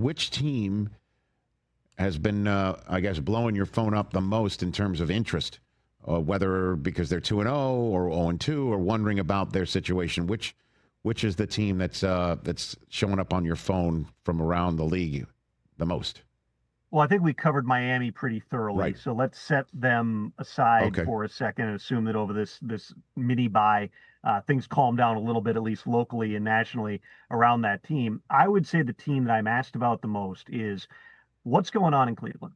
which team has been, I guess, blowing your phone up the most in terms of interest, whether because they're 2-0 or 0-2 or wondering about their situation? Which is the team that's showing up on your phone from around the league the most? Well, I think we covered Miami pretty thoroughly, Right. So let's set them aside for a second and assume that over this mini bye, things calm down a little bit, at least locally and nationally around that team. I would say the team that I'm asked about the most is what's going on in Cleveland.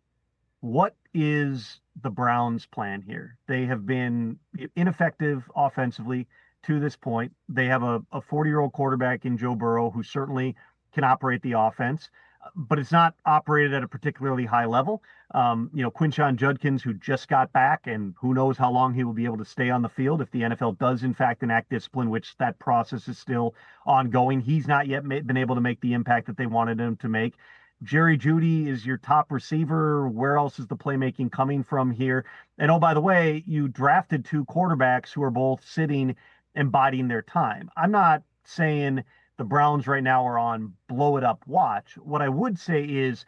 What is the Browns' plan here? They have been ineffective offensively to this point. They have a 40-year-old quarterback in Joe Burrow who certainly can operate the offense, but it's not operated at a particularly high level. Quinshon Judkins, who just got back, and who knows how long he will be able to stay on the field if the NFL does in fact enact discipline, which that process is still ongoing. He's not yet been able to make the impact that they wanted him to make. Jerry Jeudy is your top receiver. Where else is the playmaking coming from here? And oh, by the way, you drafted 2 quarterbacks who are both sitting and biding their time. I'm not saying the Browns right now are on blow it up watch. What I would say is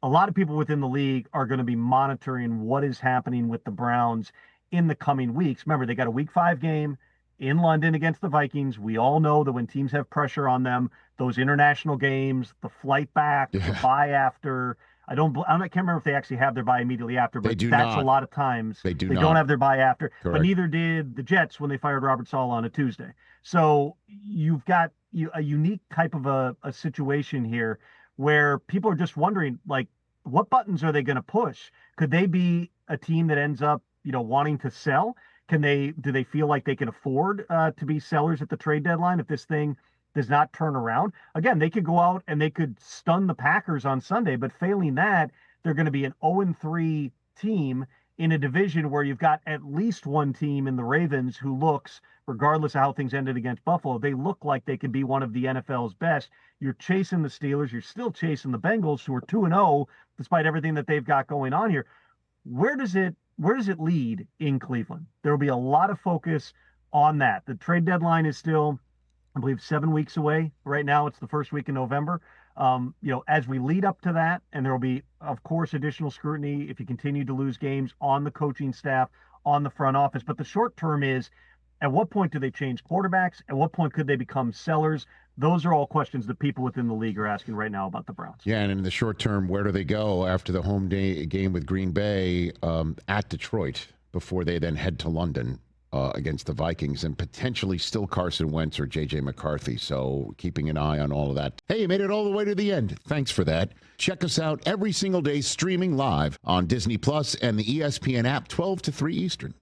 a lot of people within the league are going to be monitoring what is happening with the Browns in the coming weeks. Remember, they got a week 5 game in London against the Vikings. We all know that when teams have pressure on them, those international games, the flight back, the bye after. I can't remember if they actually have their bye immediately after, but that's a lot of times they don't have their bye after. Correct. But neither did the Jets when they fired Robert Saleh on a Tuesday. So you've got a unique type of a situation here where people are just wondering, like, what buttons are they going to push? Could they be a team that ends up, wanting to sell? Do they feel like they can afford to be sellers at the trade deadline if this thing does not turn around? Again, they could go out and they could stun the Packers on Sunday, but failing that, they're going to be an 0-3 team in a division where you've got at least one team in the Ravens who looks, regardless of how things ended against Buffalo, they look like they could be one of the NFL's best. You're chasing the Steelers. You're still chasing the Bengals, who are 2-0, despite everything that they've got going on here. Where does it lead in Cleveland? There will be a lot of focus on that. The trade deadline is still, I believe, 7 weeks away. Right now, it's the first week in November. As we lead up to that, and there will be, of course, additional scrutiny if you continue to lose games on the coaching staff, on the front office. But the short term is, at what point do they change quarterbacks? At what point could they become sellers? Those are all questions that people within the league are asking right now about the Browns. Yeah, and in the short term, where do they go after the home day game with Green Bay at Detroit before they then head to London against the Vikings and potentially still Carson Wentz or J.J. McCarthy? So keeping an eye on all of that. Hey, you made it all the way to the end. Thanks for that. Check us out every single day streaming live on Disney Plus and the ESPN app 12 to 3 Eastern.